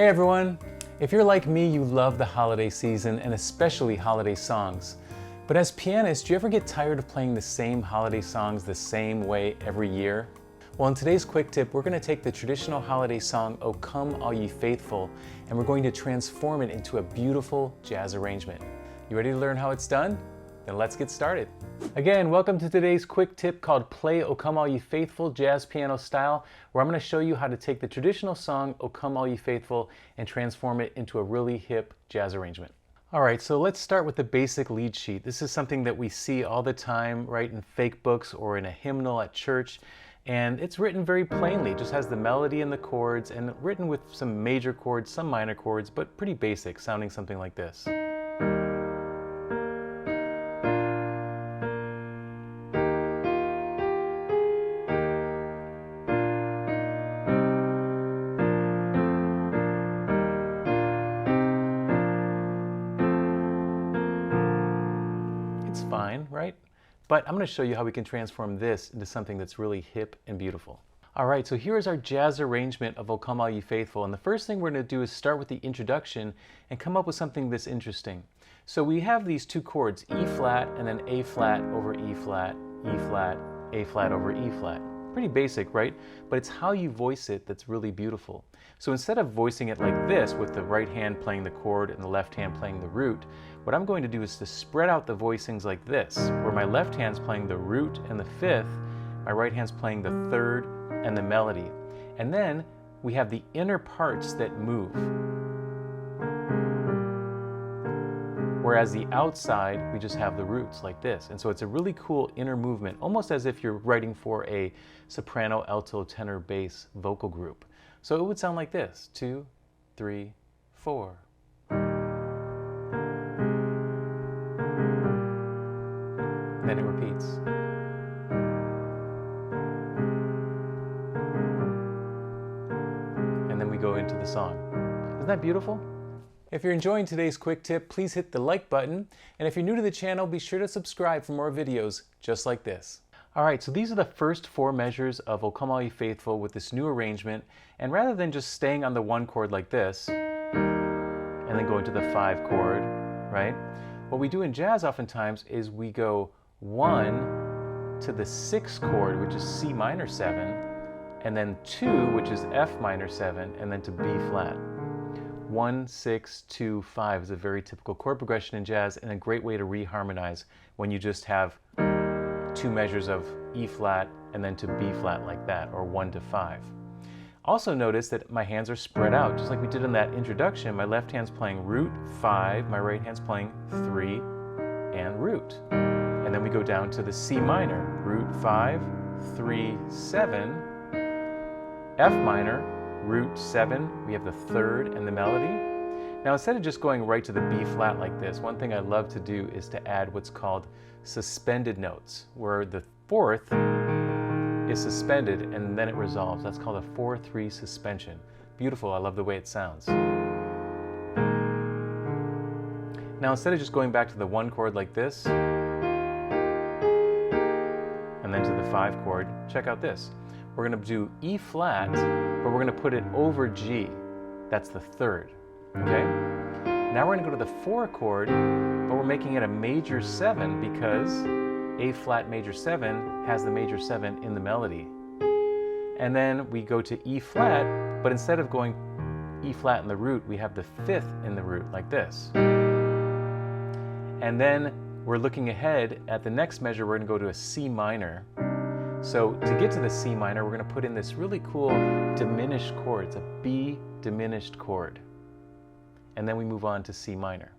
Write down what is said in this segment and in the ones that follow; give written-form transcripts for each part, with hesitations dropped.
Hey everyone! If you're like me, you love the holiday season and especially holiday songs. But as pianists, do you ever get tired of playing the same holiday songs the same way every year? Well, in today's quick tip, we're going to take the traditional holiday song, "O Come All Ye Faithful," and we're going to transform it into a beautiful jazz arrangement. You ready to learn how it's done? Then let's get started. Again, welcome to today's quick tip called Play O Come All Ye Faithful Jazz Piano Style, where I'm going to show you how to take the traditional song O Come All Ye Faithful and transform it into a really hip jazz arrangement. Alright, so let's start with the basic lead sheet. This is something that we see all the time, right, in fake books or in a hymnal at church. And it's written very plainly. It just has the melody and the chords, and written with some major chords, some minor chords, but pretty basic, sounding something like this. It's fine, right? But I'm going to show you how we can transform this into something that's really hip and beautiful. All right, so here's our jazz arrangement of O Come All Ye Faithful. And the first thing we're going to do is start with the introduction and come up with something that's interesting. So we have these two chords, E flat and then A flat over E flat, E flat, A flat over E flat. Pretty basic, right? But it's how you voice it that's really beautiful. So instead of voicing it like this, with the right hand playing the chord and the left hand playing the root, what I'm going to do is to spread out the voicings like this, where my left hand's playing the root and the fifth, my right hand's playing the third and the melody. And then we have the inner parts that move. Whereas the outside, we just have the roots like this. And so it's a really cool inner movement, almost as if you're writing for a soprano, alto, tenor, bass vocal group. So it would sound like this: 2, 3, 4. Then it repeats. And then we go into the song. Isn't that beautiful? If you're enjoying today's quick tip, please hit the like button. And if you're new to the channel, be sure to subscribe for more videos just like this. All right, so these are the first 4 measures of O Come All Ye Faithful with this new arrangement. And rather than just staying on the 1 chord like this, and then going to the 5 chord, right? What we do in jazz oftentimes is we go 1 to the 6 chord, which is C minor 7, and then 2, which is F minor 7, and then to B flat. 1, 6, 2, 5 is a very typical chord progression in jazz and a great way to reharmonize when you just have 2 measures of E flat and then to B flat like that, or 1 to 5. Also notice that my hands are spread out, just like we did in that introduction. My left hand's playing root 5, my right hand's playing 3 and root. And then we go down to the C minor, root 5, 3, 7, F minor, root 7, we have the third and the melody. Now instead of just going right to the B flat like this, one thing I love to do is to add what's called suspended notes, where the 4th is suspended and then it resolves. That's called a 4-3 suspension. Beautiful, I love the way it sounds. Now instead of just going back to the 1 chord like this, and then to the 5 chord, check out this. We're going to do E flat, but we're going to put it over G. That's the 3rd, okay? Now we're going to go to the 4 chord, but we're making it a major 7 because A flat major 7 has the major 7 in the melody. And then we go to E flat, but instead of going E flat in the root, we have the 5th in the root like this. And then we're looking ahead at the next measure, we're going to go to a C minor. So to get to the C minor, we're going to put in this really cool diminished chord. It's a B diminished chord. And then we move on to C minor.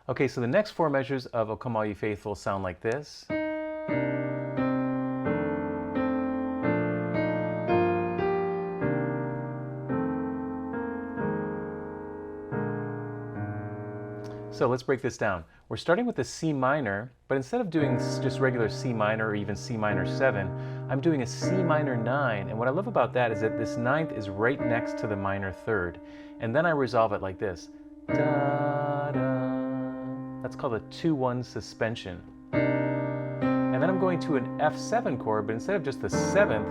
Okay, so the next 4 measures of O Come All Ye Faithful sound like this. So let's break this down. We're starting with the C minor, but instead of doing just regular C minor or even C minor 7, I'm doing a C minor 9. And what I love about that is that this 9th is right next to the minor 3rd. And then I resolve it like this. Da, da. That's called a 2-1 suspension. And then I'm going to an F7 chord, but instead of just the 7th,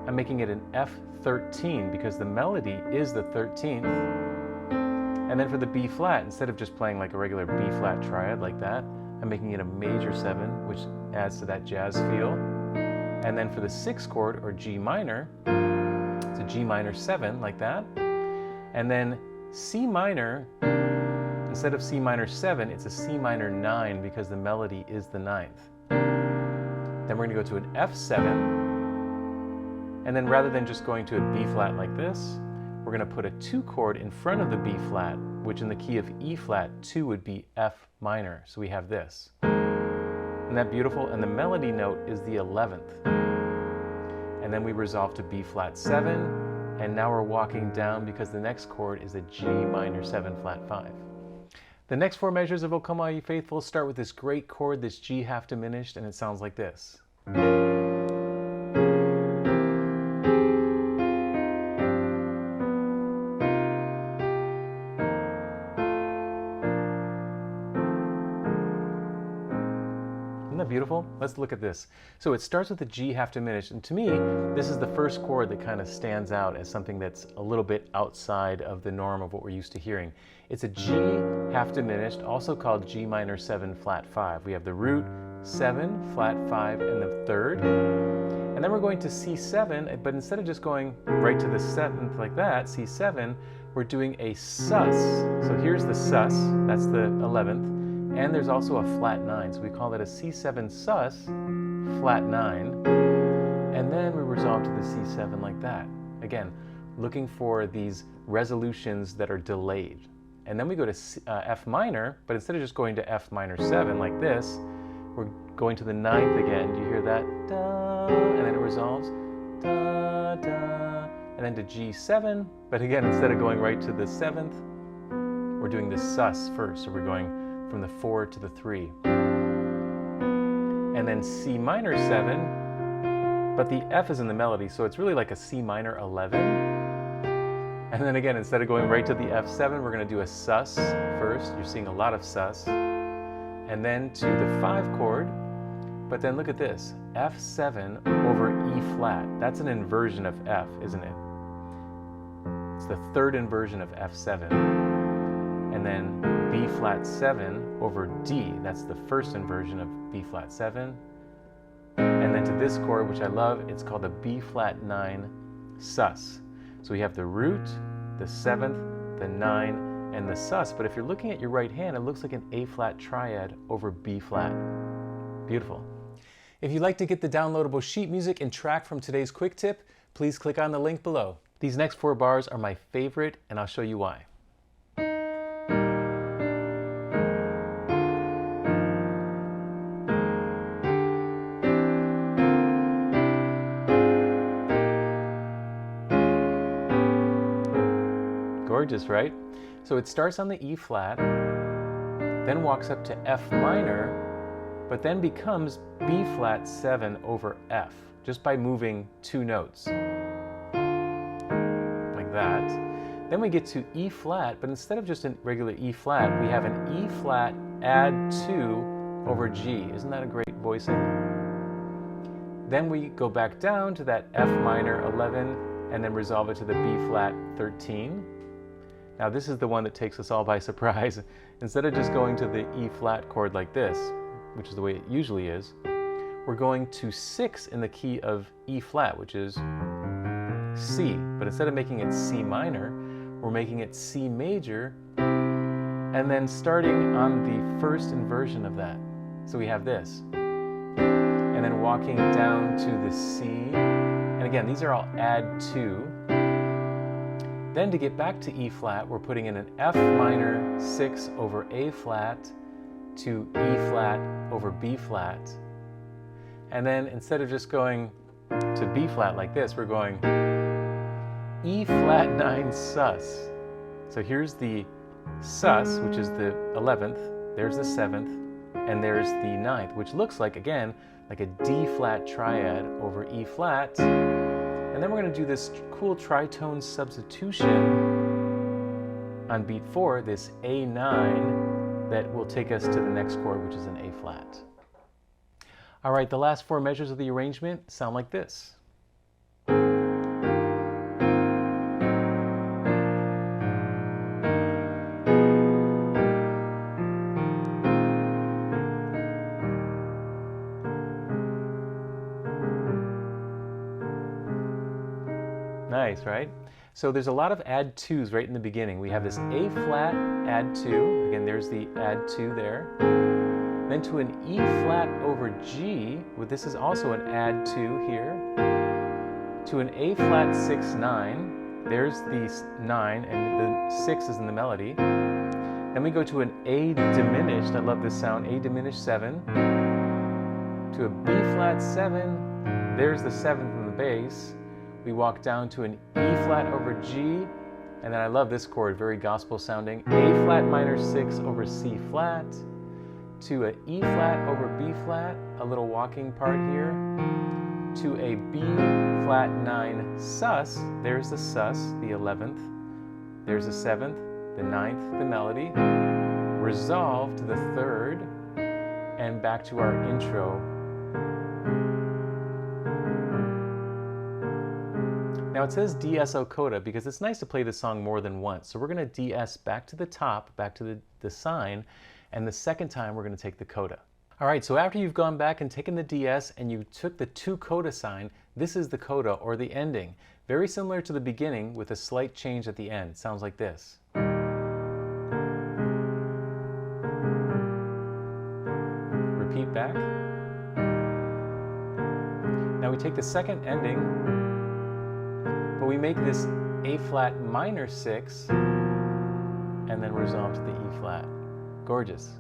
I'm making it an F13 because the melody is the 13th. And then for the B flat, instead of just playing like a regular B flat triad like that, I'm making it a major 7, which adds to that jazz feel. And then for the 6th chord, or G minor, it's a G minor 7 like that. And then C minor, instead of C minor 7, it's a C minor 9 because the melody is the 9th. Then we're going to go to an F7. And then rather than just going to a B flat like this, we're going to put a 2 chord in front of the B flat, which in the key of E flat, 2 would be F minor. So we have this. Isn't that beautiful? And the melody note is the 11th. And then we resolve to B flat 7. And now we're walking down because the next chord is a G minor 7 flat 5. The next 4 measures of O Come All Ye Faithful start with this great chord, this G half diminished, and it sounds like this. Isn't that beautiful? Let's look at this. So it starts with the G half diminished, and to me, this is the first chord that kind of stands out as something that's a little bit outside of the norm of what we're used to hearing. It's a G half diminished, also called G minor 7 flat 5. We have the root 7, flat 5, and the 3rd. And then we're going to C7, but instead of just going right to the 7th like that, C7, we're doing a sus. So here's the sus, that's the 11th. And there's also a flat 9, so we call that a C7 sus, flat 9. And then we resolve to the C7 like that. Again, looking for these resolutions that are delayed. And then we go to F minor, but instead of just going to F minor 7 like this, we're going to the 9th again. Do you hear that? Da, and then it resolves. Da, da, and then to G7. But again, instead of going right to the 7th, we're doing the sus first. So we're going from the 4 to the 3. And then C minor 7, but the F is in the melody, so it's really like a C minor 11. And then again, instead of going right to the F7, we're going to do a sus first. You're seeing a lot of sus. And then to the 5 chord, but then look at this, F7 over E flat. That's an inversion of F, isn't it? It's the 3rd inversion of F7. And then B flat 7 over D, that's the 1st inversion of B flat 7. And then to this chord, which I love, it's called a B flat 9 sus. So we have the root, the 7th, the 9, and the sus. But if you're looking at your right hand, it looks like an A flat triad over B flat. Beautiful. If you'd like to get the downloadable sheet music and track from today's quick tip, please click on the link below. These next 4 bars are my favorite, and I'll show you why. Gorgeous, right? So it starts on the E flat, then walks up to F minor, but then becomes B flat 7 over F, just by moving 2 notes. Like that. Then we get to E flat, but instead of just a regular E flat, we have an E flat add 2 over G. Isn't that a great voicing? Then we go back down to that F minor 11, and then resolve it to the B flat 13. Now this is the one that takes us all by surprise. Instead of just going to the E flat chord like this, which is the way it usually is, we're going to 6 in the key of E flat, which is C. But instead of making it C minor, we're making it C major, and then starting on the 1st inversion of that. So we have this. And then walking down to the C. And again, these are all add 2. Then to get back to E flat, we're putting in an F minor 6 over A flat to E flat over B flat. And then instead of just going to B flat like this, we're going E flat 9 sus. So here's the sus, which is the 11th, there's the 7th, and there's the 9th, which looks like, again, like a D flat triad over E flat. And then we're going to do this cool tritone substitution on beat 4, this A9, that will take us to the next chord, which is an A flat. All right, the last 4 measures of the arrangement sound like this. Nice, right? So there's a lot of add twos right in the beginning. We have this A flat, add two. Again, there's the add two there. Then to an E flat over G, this is also an add two here. To an A flat 6, 9. There's the 9, and the 6 is in the melody. Then we go to an A diminished, I love this sound, A diminished 7. To a B flat 7, there's the 7th in the bass. We walk down to an E flat over G, and then I love this chord, very gospel sounding. A flat minor 6 over C flat, to a E flat over B flat, a little walking part here, to a B flat 9 sus, there's the sus, the 11th, there's the 7th, the 9th, the melody, resolve to the 3rd, and back to our intro. Now it says DSO coda because it's nice to play the song more than once. So we're going to DS back to the top, back to the sign, and the second time we're going to take the coda. All right, so after you've gone back and taken the DS and you took the 2 coda sign, this is the coda or the ending. Very similar to the beginning with a slight change at the end. It sounds like this. Repeat back. Now we take the second ending, but we make this A flat minor 6 and then resolve to the E flat. Gorgeous.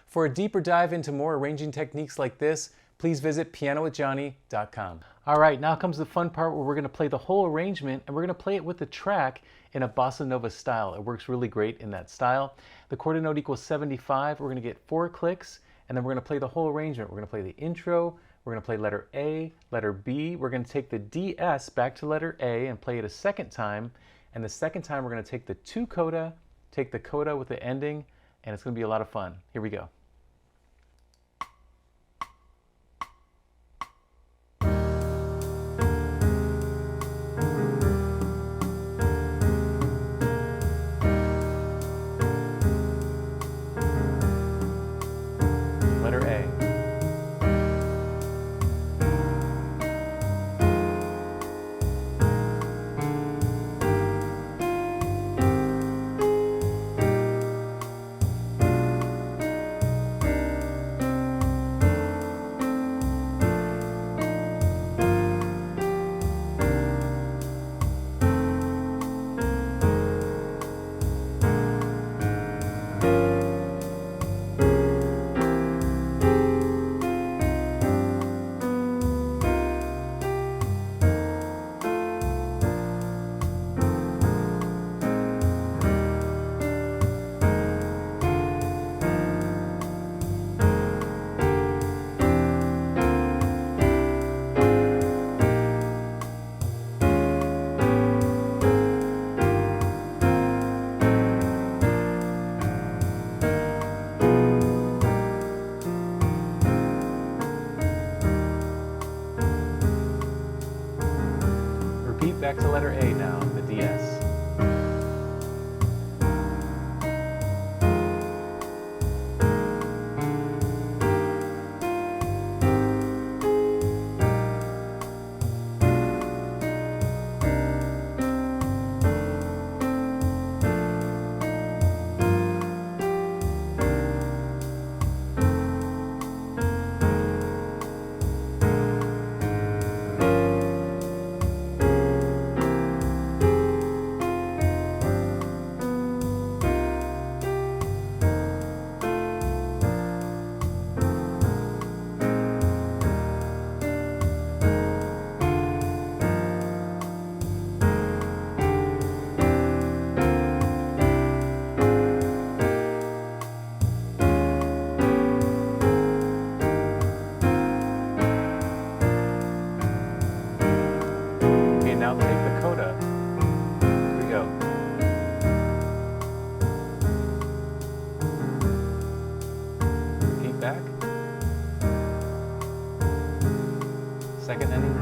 For a deeper dive into more arranging techniques like this, please visit pianowithjohnny.com. All right, now comes the fun part where we're going to play the whole arrangement, and we're going to play it with the track in a bossa nova style. It works really great in that style. The quarter note equals 75. We're going to get 4 clicks, and then we're going to play the whole arrangement. We're going to play the intro. We're going to play letter A, letter B. We're going to take the DS back to letter A and play it a second time. And the second time, we're going to take the 2 coda, take the coda with the ending, and it's going to be a lot of fun. Here we go. Letter A. Back to letter A now, the DS. Now take the coda. Here we go. Repeat back. Second ending.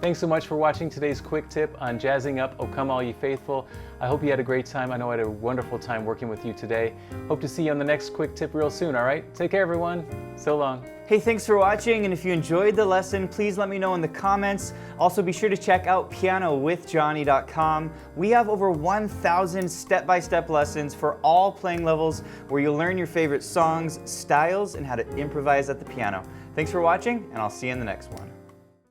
Thanks so much for watching today's quick tip on jazzing up O Come All Ye Faithful. I hope you had a great time. I know I had a wonderful time working with you today. Hope to see you on the next quick tip real soon, all right? Take care, everyone. So long. Hey, thanks for watching, and if you enjoyed the lesson, please let me know in the comments. Also, be sure to check out pianowithjohnny.com. We have over 1,000 step-by-step lessons for all playing levels where you'll learn your favorite songs, styles, and how to improvise at the piano. Thanks for watching, and I'll see you in the next one.